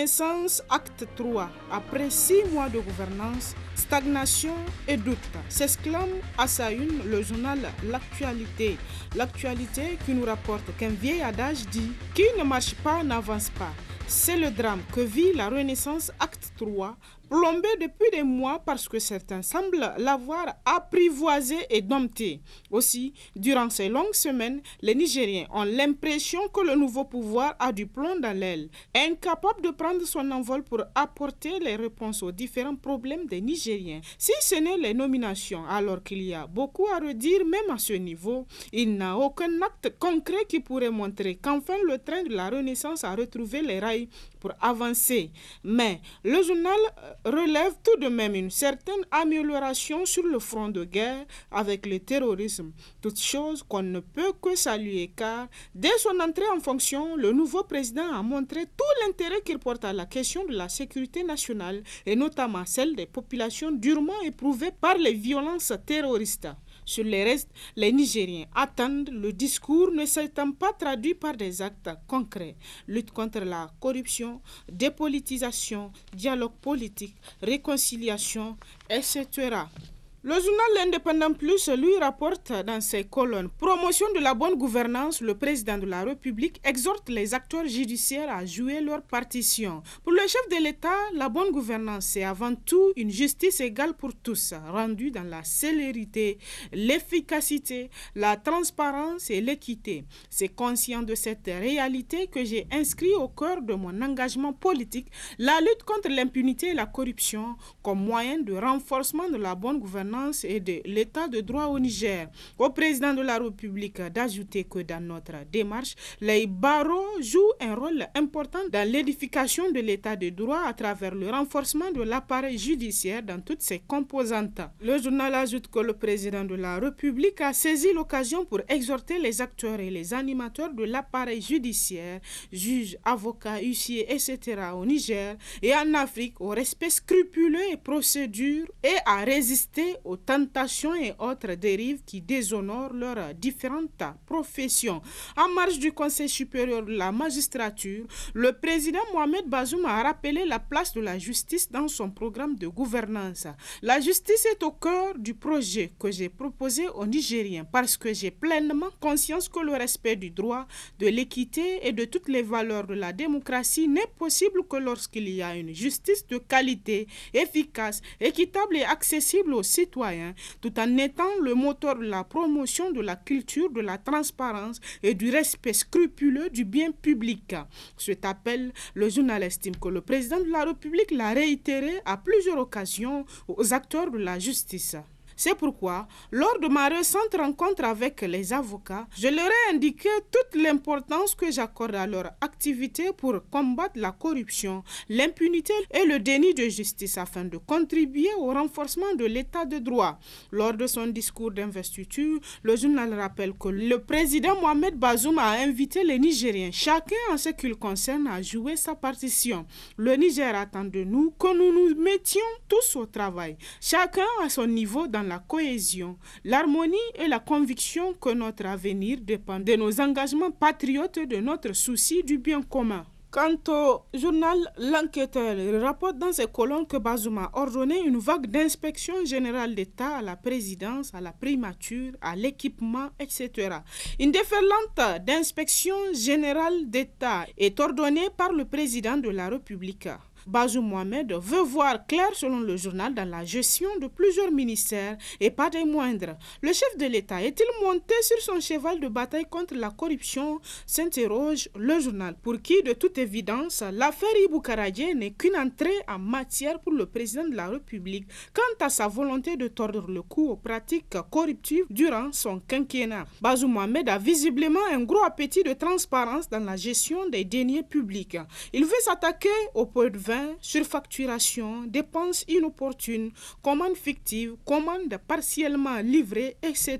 Renaissance, acte 3. Après 6 mois de gouvernance, stagnation et doute, s'exclame à sa une le journal L'actualité. L'actualité qui nous rapporte qu'un vieil adage dit « Qui ne marche pas n'avance pas ». C'est le drame que vit la Renaissance, acte 3, plombé depuis des mois parce que certains semblent l'avoir apprivoisé et dompté. Aussi, durant ces longues semaines, les Nigériens ont l'impression que le nouveau pouvoir a du plomb dans l'aile, incapable de prendre son envol pour apporter les réponses aux différents problèmes des Nigériens. Si ce n'est les nominations, alors qu'il y a beaucoup à redire même à ce niveau, il n'a aucun acte concret qui pourrait montrer qu'enfin le train de la Renaissance a retrouvé les rails pour avancer. Mais le journal relève tout de même une certaine amélioration sur le front de guerre avec le terrorisme, toute chose qu'on ne peut que saluer car dès son entrée en fonction, le nouveau président a montré tout l'intérêt qu'il porte à la question de la sécurité nationale et notamment celle des populations durement éprouvées par les violences terroristes. Sur les restes, les Nigériens attendent le discours ne s'étant pas traduit par des actes concrets. Lutte contre la corruption, dépolitisation, dialogue politique, réconciliation, etc. Le journal L'Indépendant Plus lui rapporte dans ses colonnes « Promotion de la bonne gouvernance, le président de la République exhorte les acteurs judiciaires à jouer leur partition. Pour le chef de l'État, la bonne gouvernance, c'est avant tout une justice égale pour tous, rendue dans la célérité, l'efficacité, la transparence et l'équité. C'est conscient de cette réalité que j'ai inscrit au cœur de mon engagement politique la lutte contre l'impunité et la corruption comme moyen de renforcement de la bonne gouvernance et de l'état de droit au Niger. Au président de la République d'ajouter que dans notre démarche, les barreaux jouent un rôle important dans l'édification de l'état de droit à travers le renforcement de l'appareil judiciaire dans toutes ses composantes. Le journal ajoute que le président de la République a saisi l'occasion pour exhorter les acteurs et les animateurs de l'appareil judiciaire, juges, avocats, huissiers, etc. au Niger et en Afrique au respect scrupuleux et procédures et à résister aux tentations et autres dérives qui déshonorent leurs différentes professions. En marge du Conseil supérieur de la magistrature, le président Mohamed Bazoum a rappelé la place de la justice dans son programme de gouvernance. La justice est au cœur du projet que j'ai proposé aux Nigériens parce que j'ai pleinement conscience que le respect du droit, de l'équité et de toutes les valeurs de la démocratie n'est possible que lorsqu'il y a une justice de qualité, efficace, équitable et accessible aux citoyens, tout en étant le moteur de la promotion de la culture, de la transparence et du respect scrupuleux du bien public. Cet appel, le journal estime que le président de la République l'a réitéré à plusieurs occasions aux acteurs de la justice. C'est pourquoi, lors de ma récente rencontre avec les avocats, je leur ai indiqué toute l'importance que j'accorde à leur activité pour combattre la corruption, l'impunité et le déni de justice afin de contribuer au renforcement de l'état de droit. Lors de son discours d'investiture, le journal rappelle que le président Mohamed Bazoum a invité les Nigériens, chacun en ce qui le concerne, à jouer sa partition. Le Niger attend de nous que nous nous mettions tous au travail, chacun à son niveau dans la cohésion, l'harmonie et la conviction que notre avenir dépend de nos engagements patriotes et de notre souci du bien commun. Quant au journal L'Enquêteur, il rapporte dans ses colonnes que Bazoum a ordonné une vague d'inspection générale d'État à la présidence, à la primature, à l'équipement, etc. Une déferlante d'inspection générale d'État est ordonnée par le président de la République. Bazoum Mohamed veut voir clair selon le journal dans la gestion de plusieurs ministères et pas des moindres. Le chef de l'État est-il monté sur son cheval de bataille contre la corruption, s'interroge le journal, pour qui de toute évidence l'affaire Ibou Karadje n'est qu'une entrée en matière pour le président de la République quant à sa volonté de tordre le cou aux pratiques corruptives durant son quinquennat. Bazoum Mohamed a visiblement un gros appétit de transparence dans la gestion des deniers publics. Il veut s'attaquer au pot de vin 20, surfacturation, dépenses inopportunes, commandes fictives, commandes partiellement livrées, etc.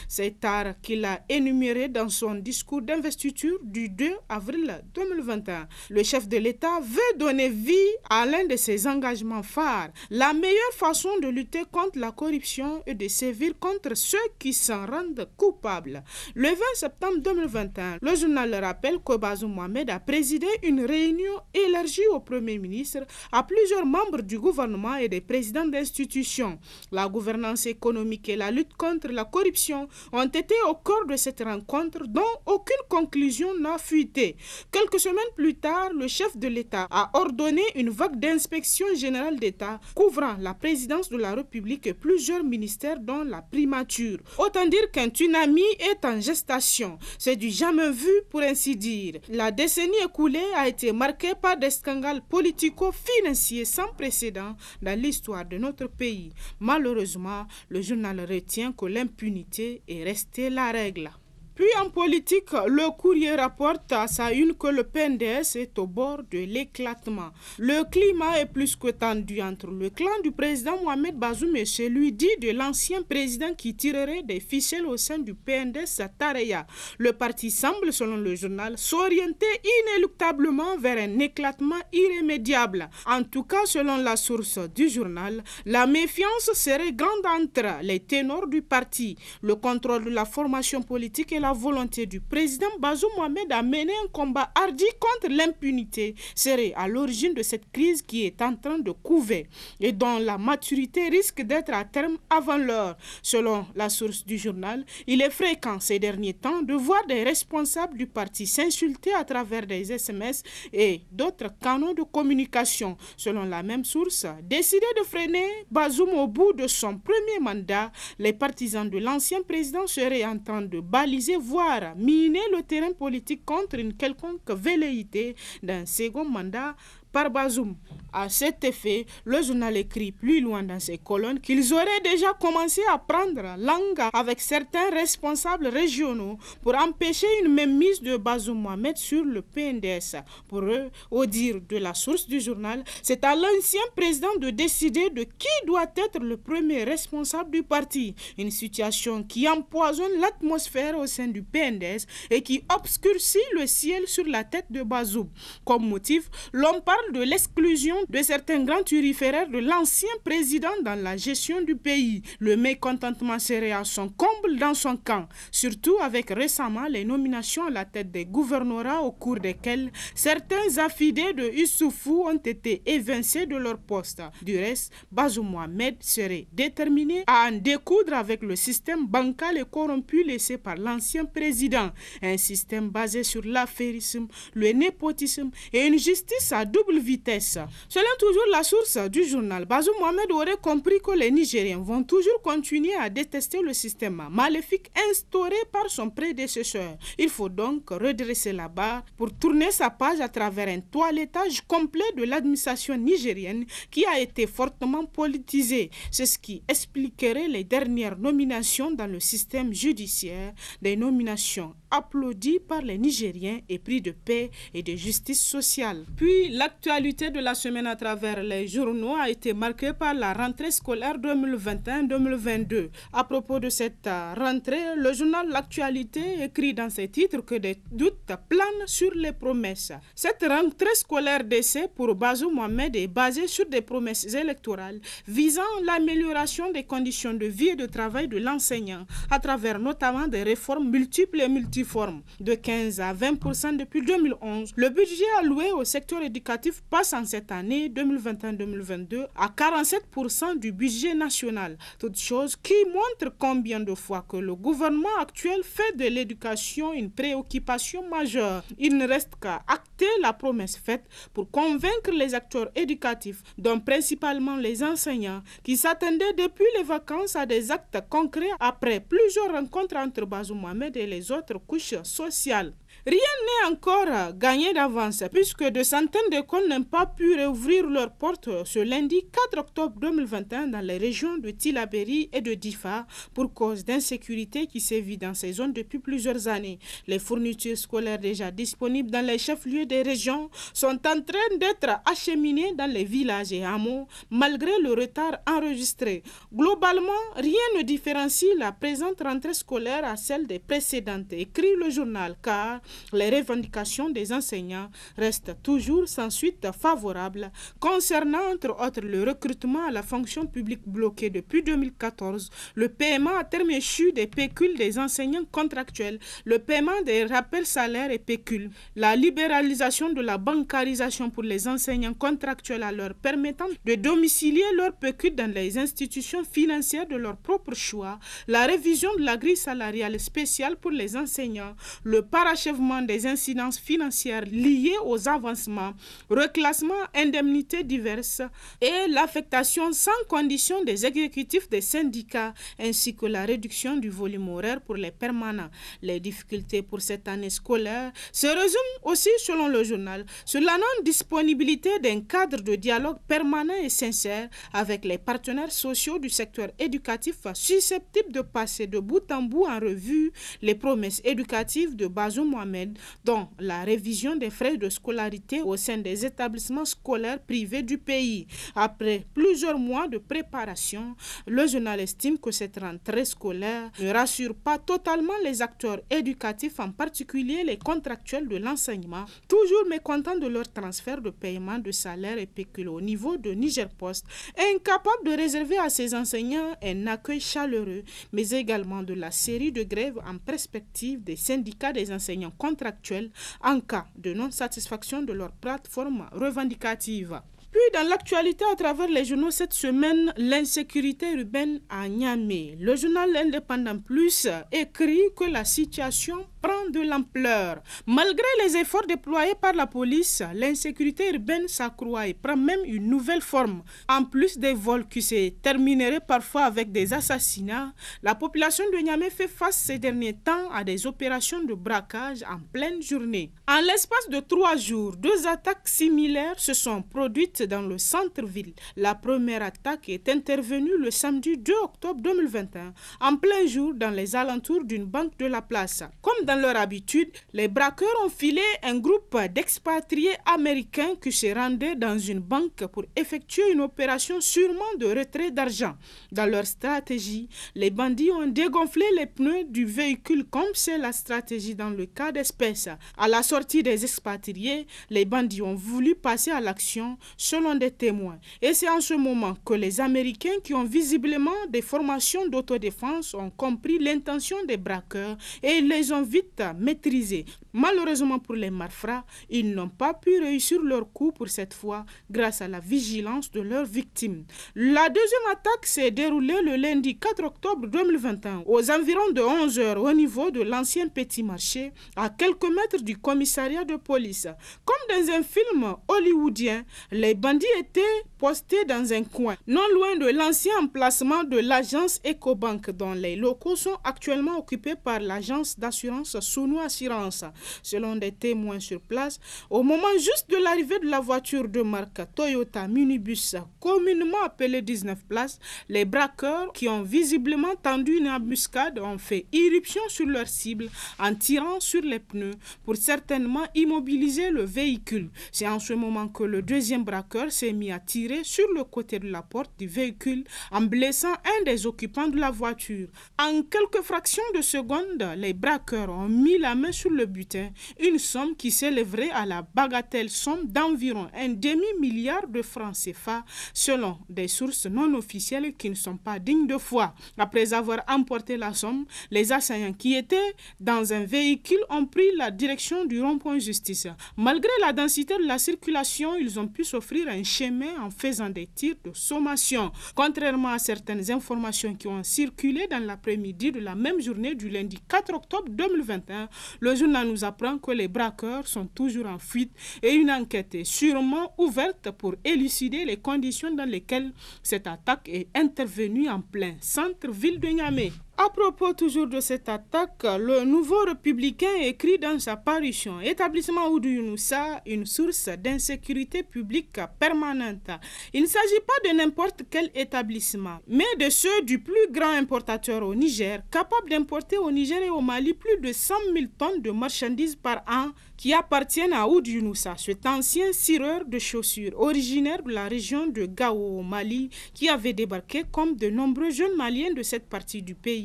C'est art qu'il a énuméré dans son discours d'investiture du 2 avril 2021. Le chef de l'État veut donner vie à l'un de ses engagements phares. La meilleure façon de lutter contre la corruption est de sévir contre ceux qui s'en rendent coupables. Le 20 septembre 2021, le journal le rappelle que Bazoum Mohamed a présidé une réunion élargie au Premier ministre, à plusieurs membres du gouvernement et des présidents d'institutions. La gouvernance économique et la lutte contre la corruption ont été au cœur de cette rencontre dont aucune conclusion n'a fuité. Quelques semaines plus tard, le chef de l'État a ordonné une vague d'inspection générale d'État couvrant la présidence de la République et plusieurs ministères dont la primature. Autant dire qu'un tsunami est en gestation. C'est du jamais vu pour ainsi dire. La décennie écoulée a été marquée par des scandales politico-financiers sans précédent dans l'histoire de notre pays. Malheureusement, le journal retient que l'impunité est restée la règle. Puis en politique, le Courrier rapporte à sa une que le PNDS est au bord de l'éclatement. Le climat est plus que tendu entre le clan du président Mohamed Bazoum et celui dit de l'ancien président qui tirerait des ficelles au sein du PNDS Tareya. Le parti semble, selon le journal, s'orienter inéluctablement vers un éclatement irrémédiable. En tout cas, selon la source du journal, la méfiance serait grande entre les ténors du parti. Le contrôle de la formation politique et la volonté du président Bazoum Mohamed à mener un combat hardi contre l'impunité serait à l'origine de cette crise qui est en train de couver et dont la maturité risque d'être à terme avant l'heure. Selon la source du journal, il est fréquent ces derniers temps de voir des responsables du parti s'insulter à travers des SMS et d'autres canaux de communication. Selon la même source, décidé de freiner Bazoum au bout de son premier mandat, les partisans de l'ancien président seraient en train de baliser voire miner le terrain politique contre une quelconque velléité d'un second mandat par Bazoum. À cet effet, le journal écrit plus loin dans ses colonnes qu'ils auraient déjà commencé à prendre langue avec certains responsables régionaux pour empêcher une mainmise de Bazoum Mohamed sur le PNDS. Pour eux, au dire de la source du journal, c'est à l'ancien président de décider de qui doit être le premier responsable du parti. Une situation qui empoisonne l'atmosphère au sein du PNDS et qui obscurcit le ciel sur la tête de Bazoum. Comme motif, l'on parle de l'exclusion de certains grands turiféraires de l'ancien président dans la gestion du pays. Le mécontentement serait à son comble dans son camp, surtout avec récemment les nominations à la tête des gouvernorats au cours desquelles certains affidés de Issoufou ont été évincés de leur poste. Du reste, Bazoum Mohamed serait déterminé à en découdre avec le système bancal et corrompu laissé par l'ancien président. Un système basé sur l'affairisme, le népotisme et une justice à double vitesse. Selon toujours la source du journal, Bazoum Mohamed aurait compris que les Nigériens vont toujours continuer à détester le système maléfique instauré par son prédécesseur. Il faut donc redresser la barre pour tourner sa page à travers un toilettage complet de l'administration nigérienne qui a été fortement politisée. C'est ce qui expliquerait les dernières nominations dans le système judiciaire, des nominations applaudies par les Nigériens et pris de paix et de justice sociale. Puis l'actualité de la semaine à travers les journaux a été marquée par la rentrée scolaire 2021-2022. À propos de cette rentrée, le journal L'Actualité écrit dans ses titres que des doutes planent sur les promesses. Cette rentrée scolaire d'essai pour Bazoum Mohamed est basée sur des promesses électorales visant l'amélioration des conditions de vie et de travail de l'enseignant à travers notamment des réformes multiples et multiformes. De 15 à 20% depuis 2011, le budget alloué au secteur éducatif passe en cette année 2021-2022 à 47% du budget national. Toute chose qui montre combien de fois que le gouvernement actuel fait de l'éducation une préoccupation majeure. Il ne reste qu'à acter la promesse faite pour convaincre les acteurs éducatifs, dont principalement les enseignants, qui s'attendaient depuis les vacances à des actes concrets après plusieurs rencontres entre Bazoum Mohamed et les autres couches sociales. Rien n'est encore gagné d'avance puisque de centaines d'écoles n'ont pas pu réouvrir leurs portes ce lundi 4 octobre 2021 dans les régions de Tillabéri et de Difa pour cause d'insécurité qui sévit dans ces zones depuis plusieurs années. Les fournitures scolaires déjà disponibles dans les chefs-lieux des régions sont en train d'être acheminées dans les villages et hameaux malgré le retard enregistré. Globalement, rien ne différencie la présente rentrée scolaire à celle des précédentes, écrit le journal, car les revendications des enseignants restent toujours sans suite favorable concernant entre autres le recrutement à la fonction publique bloqué depuis 2014, le paiement à terme échu des pécules des enseignants contractuels, le paiement des rappels salaires et pécules, la libéralisation de la bancarisation pour les enseignants contractuels à leur permettant de domicilier leur pécule dans les institutions financières de leur propre choix, la révision de la grille salariale spéciale pour les enseignants, le parachèvement des incidences financières liées aux avancements, reclassement, indemnités diverses et l'affectation sans condition des exécutifs des syndicats ainsi que la réduction du volume horaire pour les permanents. Les difficultés pour cette année scolaire se résument aussi selon le journal sur la non-disponibilité d'un cadre de dialogue permanent et sincère avec les partenaires sociaux du secteur éducatif susceptibles de passer de bout en bout en revue les promesses éducatives de Bazoum Mohamed, dont la révision des frais de scolarité au sein des établissements scolaires privés du pays. Après plusieurs mois de préparation, le journal estime que cette rentrée scolaire ne rassure pas totalement les acteurs éducatifs, en particulier les contractuels de l'enseignement, toujours mécontents de leur transfert de paiement de salaire et pécule au niveau de Niger Post, incapables de réserver à ces enseignants un accueil chaleureux, mais également de la série de grèves en perspective des syndicats des enseignants contractuels en cas de non-satisfaction de leur plateforme revendicative. Puis dans l'actualité à travers les journaux cette semaine, l'insécurité urbaine à Niamey. Le journal Indépendant Plus écrit que la situation prend de l'ampleur. Malgré les efforts déployés par la police, l'insécurité urbaine s'accroît et prend même une nouvelle forme. En plus des vols qui se termineraient parfois avec des assassinats, la population de Niamey fait face ces derniers temps à des opérations de braquage en pleine journée. En l'espace de 3 jours, 2 attaques similaires se sont produites dans le centre-ville. La première attaque est intervenue le samedi 2 octobre 2021, en plein jour dans les alentours d'une banque de la place. Comme dans leur habitude, les braqueurs ont filé un groupe d'expatriés américains qui se rendaient dans une banque pour effectuer une opération sûrement de retrait d'argent. Dans leur stratégie, les bandits ont dégonflé les pneus du véhicule comme c'est la stratégie dans le cas d'espèce. À la sortie des expatriés, les bandits ont voulu passer à l'action selon des témoins. Et c'est en ce moment que les Américains qui ont visiblement des formations d'autodéfense ont compris l'intention des braqueurs et ils les ont vite maîtrisés. Malheureusement pour les malfrats, ils n'ont pas pu réussir leur coup pour cette fois grâce à la vigilance de leurs victimes. La deuxième attaque s'est déroulée le lundi 4 octobre 2021 aux environs de 11 h au niveau de l'ancien petit marché à quelques mètres du commissariat de police. Comme dans un film hollywoodien, les bandits étaient postés dans un coin, non loin de l'ancien emplacement de l'agence Ecobank, dont les locaux sont actuellement occupés par l'agence d'assurance Sounou Assurance. Selon des témoins sur place, au moment juste de l'arrivée de la voiture de marque Toyota Minibus, communément appelée 19 places, les braqueurs qui ont visiblement tendu une embuscade ont fait irruption sur leur cible en tirant sur les pneus pour certainement immobiliser le véhicule. C'est en ce moment que le deuxième braqueur s'est mis à tirer sur le côté de la porte du véhicule en blessant un des occupants de la voiture. En quelques fractions de secondes, les braqueurs ont mis la main sur le butin, une somme qui s'élèverait à la bagatelle somme d'environ un demi-milliard de francs CFA, selon des sources non officielles qui ne sont pas dignes de foi. Après avoir emporté la somme, les assaillants qui étaient dans un véhicule ont pris la direction du rond-point justice. Malgré la densité de la circulation, ils ont pu s'offrir un chemin en faisant des tirs de sommation. Contrairement à certaines informations qui ont circulé dans l'après-midi de la même journée du lundi 4 octobre 2021, le journal nous apprend que les braqueurs sont toujours en fuite et une enquête est sûrement ouverte pour élucider les conditions dans lesquelles cette attaque est intervenue en plein centre-ville de Niamey. À propos toujours de cette attaque, le Nouveau Républicain écrit dans sa parution Établissement Oudou Younoussa, une source d'insécurité publique permanente. Il ne s'agit pas de n'importe quel établissement, mais de ceux du plus grand importateur au Niger, capable d'importer au Niger et au Mali plus de 100 000 tonnes de marchandises par an qui appartiennent à Oudou Younoussa, cet ancien cireur de chaussures originaire de la région de Gao au Mali, qui avait débarqué comme de nombreux jeunes Maliens de cette partie du pays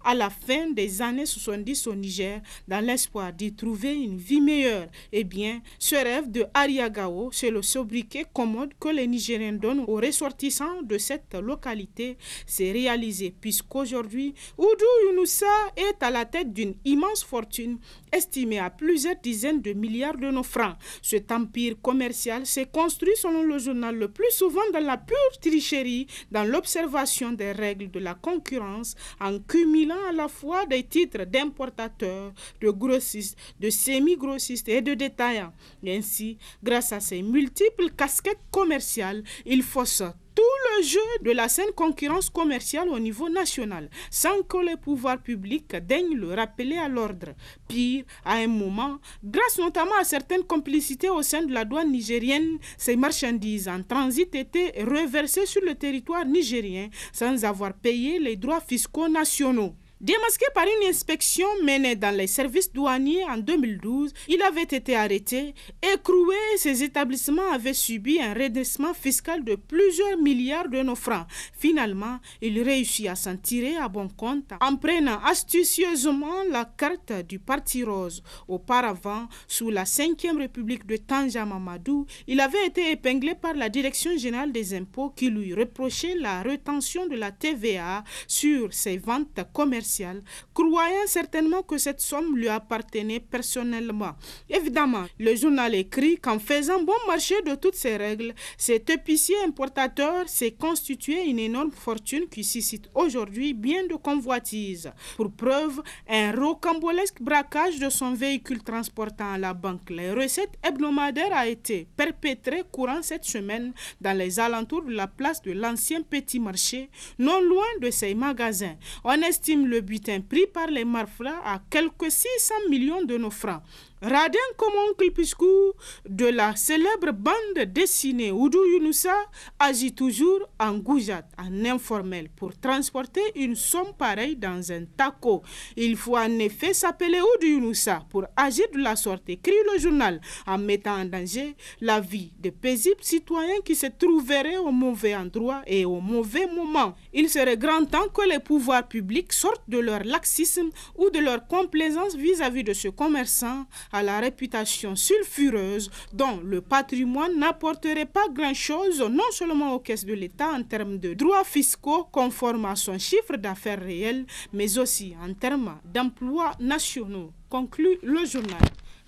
à la fin des années 70 au Niger, dans l'espoir d'y trouver une vie meilleure. Eh bien, ce rêve de Aria Gao, c'est le sobriquet commode que les Nigériens donnent aux ressortissants de cette localité, s'est réalisé, puisqu'aujourd'hui, Oudou Younoussa est à la tête d'une immense fortune estimée à plusieurs dizaines de milliards de nos francs. Cet empire commercial s'est construit, selon le journal, le plus souvent dans la pure tricherie, dans l'observation des règles de la concurrence, en cumulant à la fois des titres d'importateurs, de grossistes, de semi-grossistes et de détaillants. Et ainsi, grâce à ces multiples casquettes commerciales, il fausse tout le jeu de la saine concurrence commerciale au niveau national, sans que les pouvoirs publics daignent le rappeler à l'ordre. Pire, à un moment, grâce notamment à certaines complicités au sein de la douane nigérienne, ces marchandises en transit étaient reversées sur le territoire nigérien sans avoir payé les droits fiscaux nationaux. Démasqué par une inspection menée dans les services douaniers en 2012, il avait été arrêté, écroué et ses établissements avaient subi un redressement fiscal de plusieurs milliards de nos francs. Finalement, il réussit à s'en tirer à bon compte en prenant astucieusement la carte du Parti Rose. Auparavant, sous la 5e République de Tanja Mamadou, il avait été épinglé par la Direction générale des impôts qui lui reprochait la rétention de la TVA sur ses ventes commerciales, croyant certainement que cette somme lui appartenait personnellement. Évidemment, le journal écrit qu'en faisant bon marché de toutes ces règles, cet épicier importateur s'est constitué une énorme fortune qui suscite aujourd'hui bien de convoitises. Pour preuve, un rocambolesque braquage de son véhicule transportant à la banque les recettes hebdomadaires a été perpétré courant cette semaine dans les alentours de la place de l'ancien petit marché, non loin de ses magasins. On estime le butin pris par les malfrats à quelques 600 millions de nos francs. Radin comme oncle Piscou de la célèbre bande dessinée Oudou Younoussa agit toujours en goujat, en informel, pour transporter une somme pareille dans un taco. Il faut en effet s'appeler Oudou Younoussa pour agir de la sorte, écrit le journal, en mettant en danger la vie de paisibles citoyens qui se trouveraient au mauvais endroit et au mauvais moment. Il serait grand temps que les pouvoirs publics sortent de leur laxisme ou de leur complaisance vis-à-vis de ce commerçant à la réputation sulfureuse dont le patrimoine n'apporterait pas grand-chose non seulement aux caisses de l'État en termes de droits fiscaux conformes à son chiffre d'affaires réel, mais aussi en termes d'emplois nationaux, conclut le journal.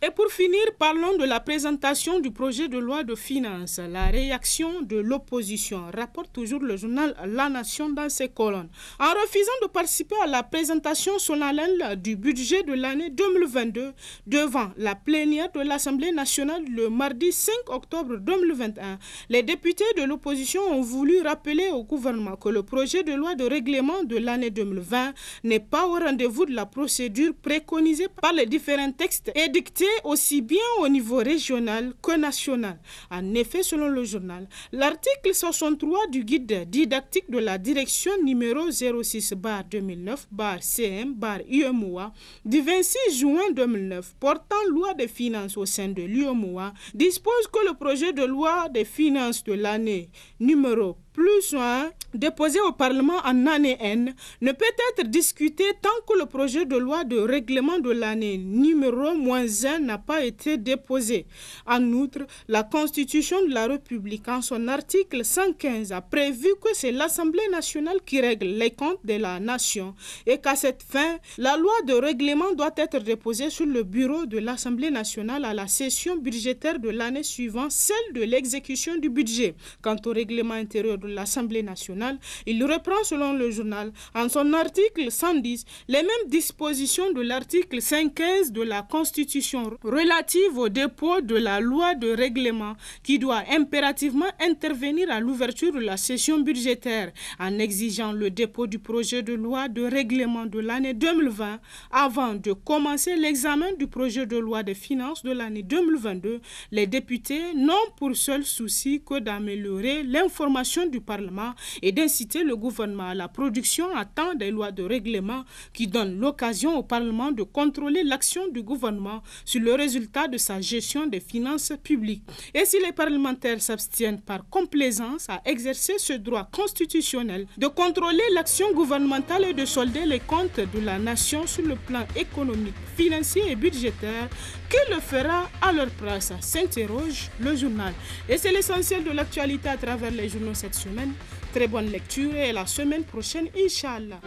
Et pour finir, parlons de la présentation du projet de loi de finances. La réaction de l'opposition, rapporte toujours le journal La Nation dans ses colonnes. En refusant de participer à la présentation solennelle du budget de l'année 2022 devant la plénière de l'Assemblée nationale le mardi 5 octobre 2021, les députés de l'opposition ont voulu rappeler au gouvernement que le projet de loi de règlement de l'année 2020 n'est pas au rendez-vous de la procédure préconisée par les différents textes édictés aussi bien au niveau régional que national. En effet, selon le journal, l'article 63 du guide didactique de la direction numéro 06/2009/CM/UEMOA du 26 juin 2009 portant loi des finances au sein de l'UEMOA dispose que le projet de loi des finances de l'année numéro +1 déposé au Parlement en année N ne peut être discuté tant que le projet de loi de règlement de l'année numéro -1 n'a pas été déposé. En outre, la Constitution de la République en son article 115 a prévu que c'est l'Assemblée nationale qui règle les comptes de la nation et qu'à cette fin, la loi de règlement doit être déposée sur le bureau de l'Assemblée nationale à la session budgétaire de l'année suivant celle de l'exécution du budget. Quant au règlement intérieur de de l'Assemblée nationale. Il reprend selon le journal en son article 110 les mêmes dispositions de l'article 515 de la Constitution relative au dépôt de la loi de règlement qui doit impérativement intervenir à l'ouverture de la session budgétaire en exigeant le dépôt du projet de loi de règlement de l'année 2020 avant de commencer l'examen du projet de loi des finances de l'année 2022. Les députés n'ont pour seul souci que d'améliorer l'information du Parlement et d'inciter le gouvernement à la production à temps des lois de règlement qui donnent l'occasion au Parlement de contrôler l'action du gouvernement sur le résultat de sa gestion des finances publiques. Et si les parlementaires s'abstiennent par complaisance à exercer ce droit constitutionnel de contrôler l'action gouvernementale et de solder les comptes de la nation sur le plan économique, financier et budgétaire, qui le fera à leur place, s'interroge le journal. Et c'est l'essentiel de l'actualité à travers les journaux cette semaine. Très bonne lecture et à la semaine prochaine, Inch'Allah.